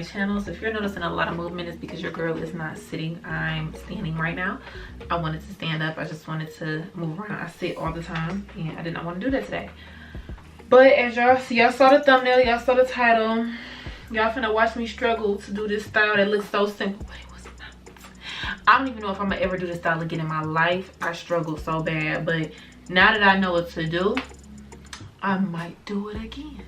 channel. So if you're noticing a lot of movement, it's because your girl is not sitting. I'm standing right now. I wanted to stand up. I just wanted to move around. I sit all the time and I did not want to do that today. But as y'all see, y'all saw the thumbnail, y'all saw the title. Y'all finna watch me struggle to do this style that looks so simple. Wait, what's it not? I don't even know if I'm gonna ever do this style again in my life. I struggled so bad, but now that I know what to do, I might do it again.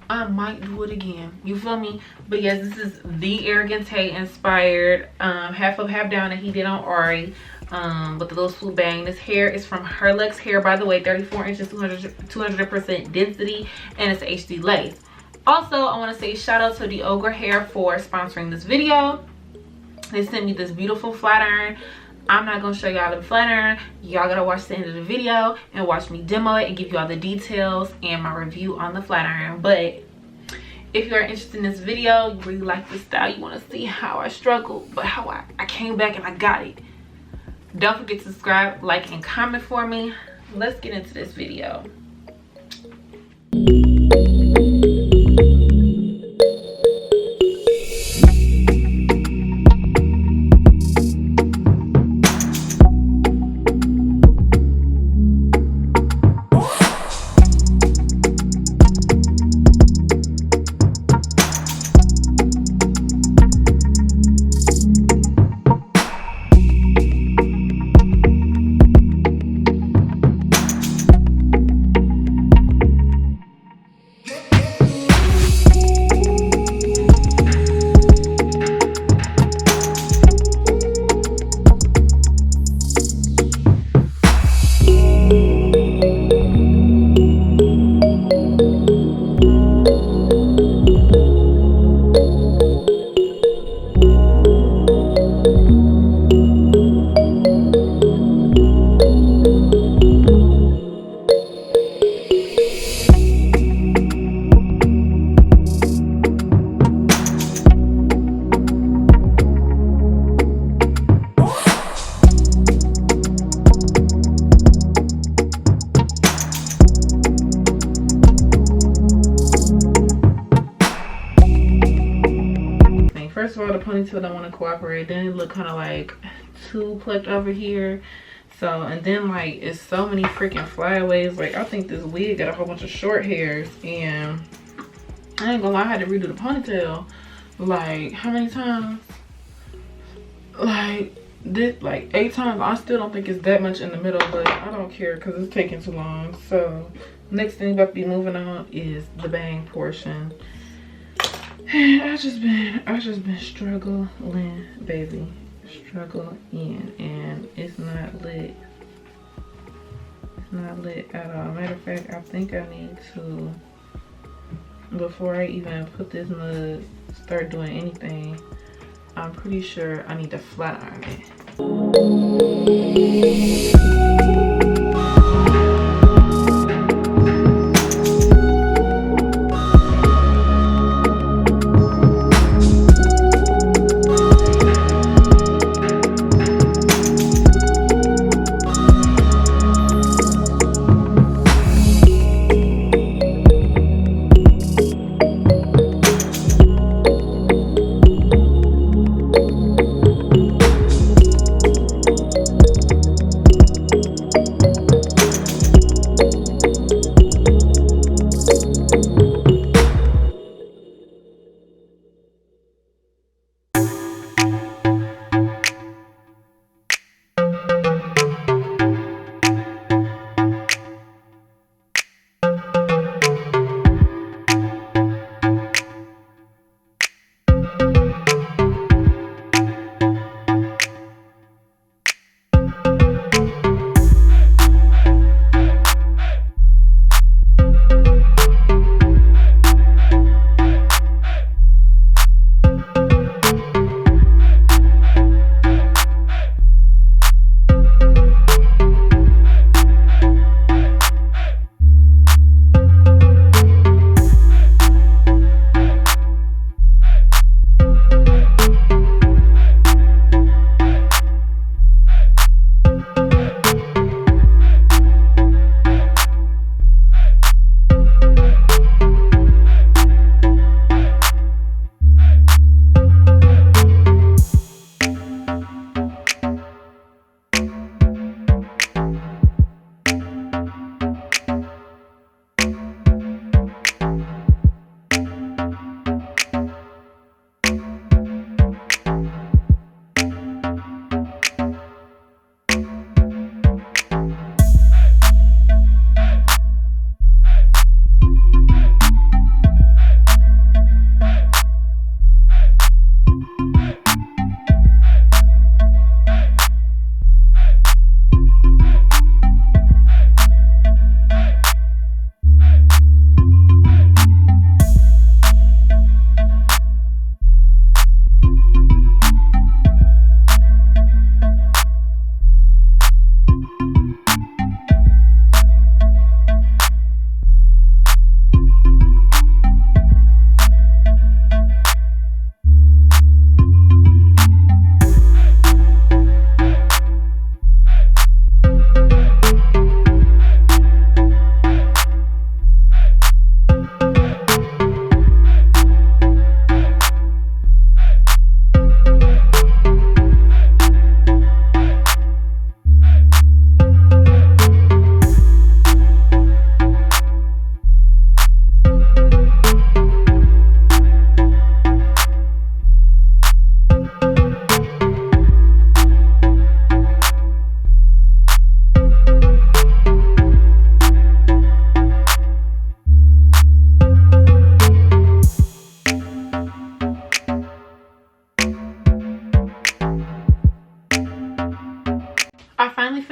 I might do it again. You feel me? But yes, this is the Arrogant Tay inspired half up, half down that he did on Ari with the little swoop bang. This hair is from Herluxehair, by the way, 34 inches, 200% density, and it's HD lace. Also, I want to say shout out to the Ogre Hair for sponsoring this video. They sent me this beautiful flat iron. I'm not gonna show y'all the flat iron. Y'all gotta watch the end of the video and watch me demo it and give you all the details and my review on the flat iron. But if you are interested in this video, you really like this style, you want to see how I struggled, but how I came back and I got it, don't forget to subscribe, like, and comment for me. Let's get into this video. First of all, the ponytail don't want to cooperate. Then it look kind of like too plucked over here. So, and then like it's so many freaking flyaways. Like I think this wig got a whole bunch of short hairs, and I ain't gonna lie, I had to redo the ponytail like how many times? Like 8 times. I still don't think it's that much in the middle, but I don't care because it's taking too long. So next thing about to be moving on is the bang portion. I just been struggling, baby, struggling, and it's not lit. It's not lit at all. Matter of fact, I think I need to, before I even put this mug, start doing anything, I'm pretty sure I need to flat iron it.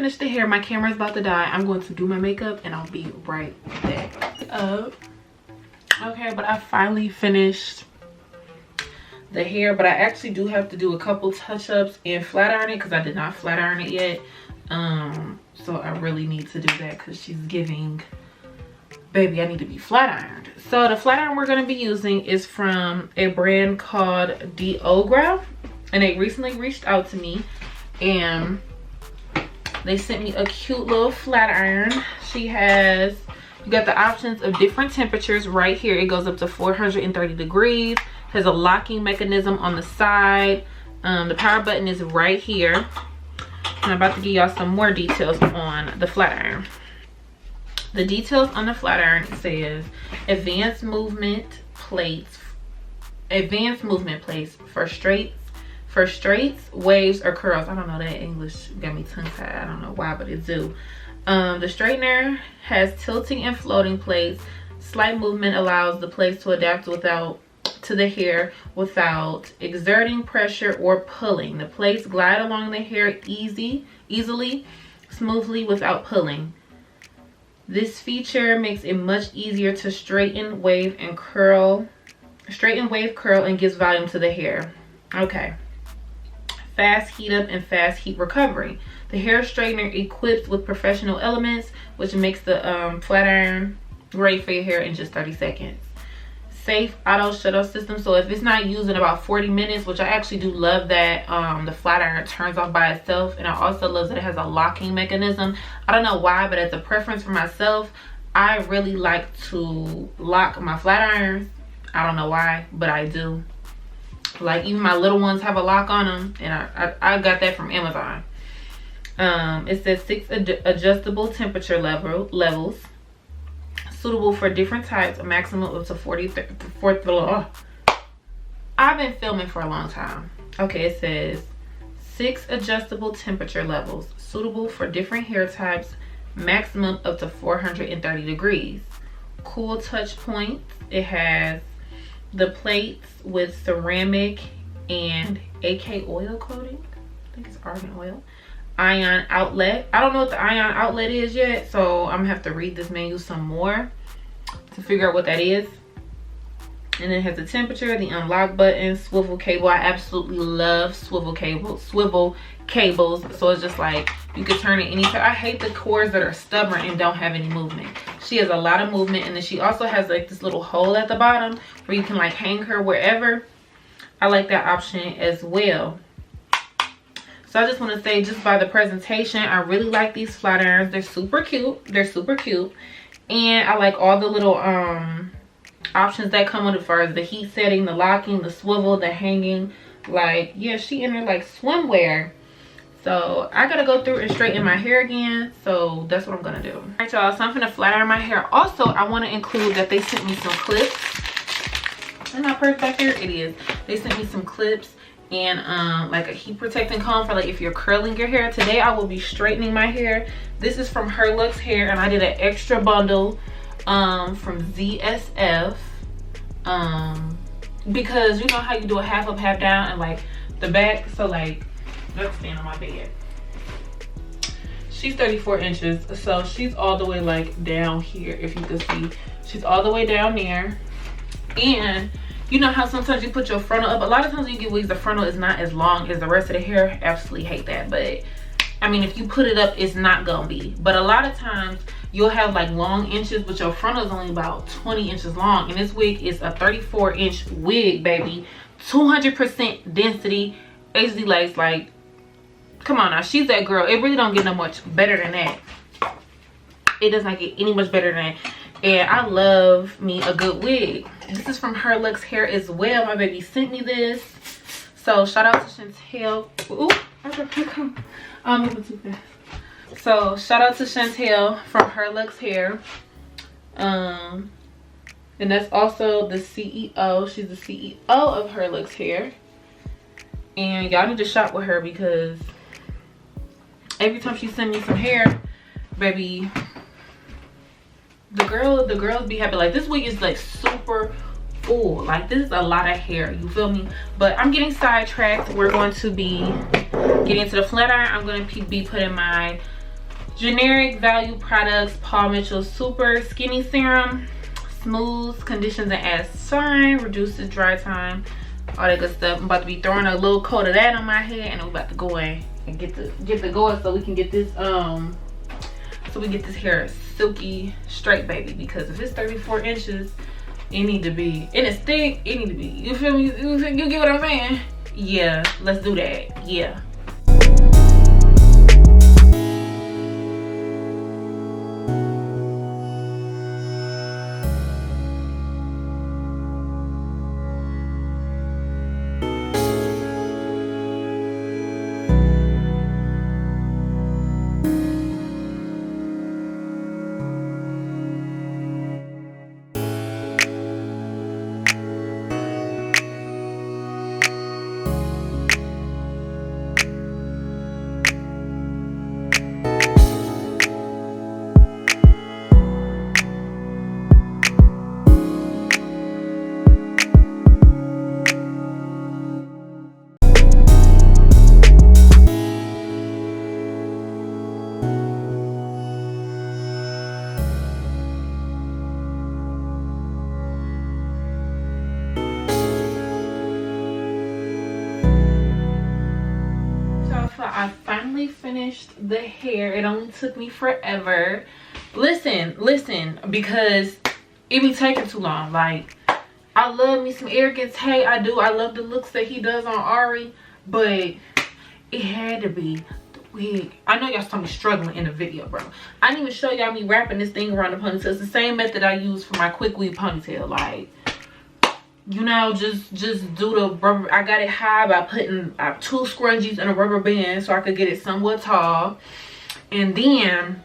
finished the hair. My camera's about to die. I'm going to do my makeup and I'll be right back up. Okay, but I finally finished the hair, but I actually do have to do a couple touch-ups and flat iron it because I did not flat iron it yet. So I really need to do that because she's giving, baby, I need to be flat ironed. So the flat iron we're going to be using is from a brand called deetz, and they recently reached out to me and they sent me a cute little flat iron. She has, you got the options of different temperatures right here. It goes up to 430 degrees. Has a locking mechanism on the side. The power button is right here. And I'm about to give y'all some more details on the flat iron. The details on the flat iron says advanced movement plates for straights, waves, or curls. I don't know, that English got me tongue tied. I don't know why, but it do. The straightener has tilting and floating plates. Slight movement allows the plates to adapt to the hair without exerting pressure or pulling. The plates glide along the hair easily, smoothly without pulling. This feature makes it much easier to straighten, wave, curl, and gives volume to the hair. Okay. Fast heat up and fast heat recovery. The hair straightener equipped with professional elements, which makes the flat iron ready for your hair in just 30 seconds. Safe auto shut off system, so if it's not used in about 40 minutes, which I actually do love that the flat iron turns off by itself, and I also love that it has a locking mechanism. I don't know why, but as a preference for myself, I really like to lock my flat irons. I don't know why, but I do. Like, even my little ones have a lock on them, and I got that from Amazon. It says 6 adjustable temperature levels, suitable for different types, a maximum up to 40. I've been filming for a long time. Okay, it says 6 adjustable temperature levels, suitable for different hair types, maximum up to 430 degrees. Cool touch points. It has the plates with ceramic and AK oil coating. I think it's argan oil. Ion outlet. I don't know what the ion outlet is yet, so I'm gonna have to read this menu some more to figure out what that is. And it has the temperature, the unlock button, swivel cable. I absolutely love swivel cables. So it's just like you can turn it anytime. I hate the cords that are stubborn and don't have any movement. She has a lot of movement, and then she also has like this little hole at the bottom where you can like hang her wherever. I like that option as well. So I just want to say, just by the presentation, I really like these flat irons. They're super cute. And I like all the little options that come with it, as far as the heat setting, the locking, the swivel, the hanging. Like, yeah, she in there like swimwear. So I gotta go through and straighten my hair again, so that's what I'm gonna do. All right, y'all, so I'm gonna flat iron my hair. Also, I want to include that they sent me some clips. Isn't my purse back there? It is. They sent me some clips and like a heat protecting comb for like if you're curling your hair. Today I will be straightening my hair. This is from Herluxehair, and I did an extra bundle from ZSF because you know how you do a half up, half down, and like the back. So like, let's stand on my bed. She's 34 inches, so she's all the way like down here. If you can see, she's all the way down there. And you know how sometimes you put your frontal up. A lot of times when you get wigs, the frontal is not as long as the rest of the hair. Absolutely hate that. But I mean, if you put it up, it's not gonna be. But a lot of times you'll have like long inches, but your frontal is only about 20 inches long. And this wig is a 34-inch wig, baby. 200% density, HD lace. Like, come on now, she's that girl. It really don't get no much better than that. It does not get any much better than that. And I love me a good wig. This is from Herluxehair as well. My baby sent me this. So shout out to Chantel. Ooh, I'm moving too fast. So shout out to Chantel from Herluxehair. And that's also the CEO. She's the CEO of Herluxehair. And y'all need to shop with her because every time she sends me some hair, baby, the girls be happy. Like, this wig is like super full. Like, this is a lot of hair, you feel me? But I'm getting sidetracked. We're going to be getting into the flat iron. I'm going to be putting my Generic Value Products Paul Mitchell Super Skinny Serum. Smooths, conditions, and adds shine. Reduces dry time. All that good stuff. I'm about to be throwing a little coat of that on my head, and we're about to go in and get the going so we can get this hair silky straight, baby. Because if it's 34 inches, it need to be, and it's thick, it need to be, you feel me? You get what I'm saying? Yeah, let's do that. Yeah. I finally finished the hair. It only took me forever. Listen, because it be taking too long. Like, I love me some arrogance. Hey, I do. I love the looks that he does on Ari, but it had to be the wig. I know y'all saw me struggling in the video, bro. I didn't even show y'all me wrapping this thing around the ponytail. It's the same method I use for my quick weave ponytail. Like, you know, just do the rubber. I got it high by putting 2 scrunchies in a rubber band so I could get it somewhat tall. And then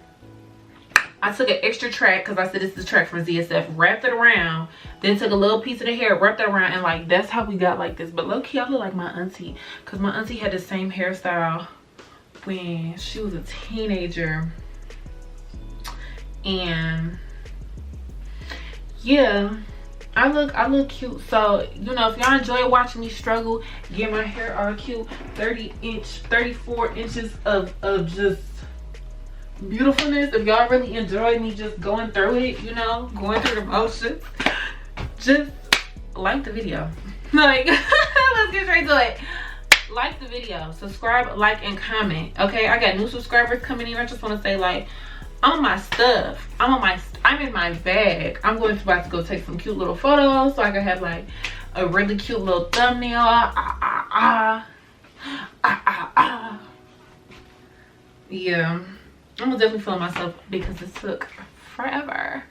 I took an extra track, because I said this is the track from ZSF, wrapped it around, then took a little piece of the hair, wrapped it around, and like that's how we got like this. But low-key, I look like my auntie, because my auntie had the same hairstyle when she was a teenager. And yeah, I look cute. So, you know, if y'all enjoy watching me struggle, get my hair all cute, 34 inches of just beautifulness. If y'all really enjoy me just going through it, you know, going through the motions, just like the video. Like, let's get straight to it. Like the video, subscribe, like, and comment. Okay, I got new subscribers coming in. I just want to say, like, I'm on my stuff. I'm in my bag. I'm about to go take some cute little photos so I can have like a really cute little thumbnail. Yeah, I'm gonna definitely film myself because it took forever.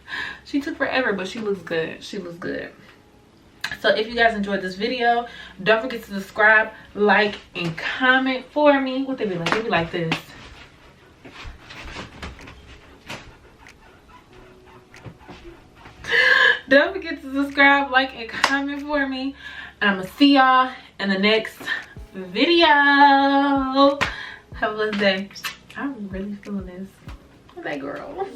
She took forever, but she looks good. She looks good. So if you guys enjoyed this video, don't forget to subscribe, like, and comment for me. What they be like? They be like this. Don't forget to subscribe, like, and comment for me. And I'm gonna see y'all in the next video. Have a blessed day. I'm really feeling this. Okay, girl.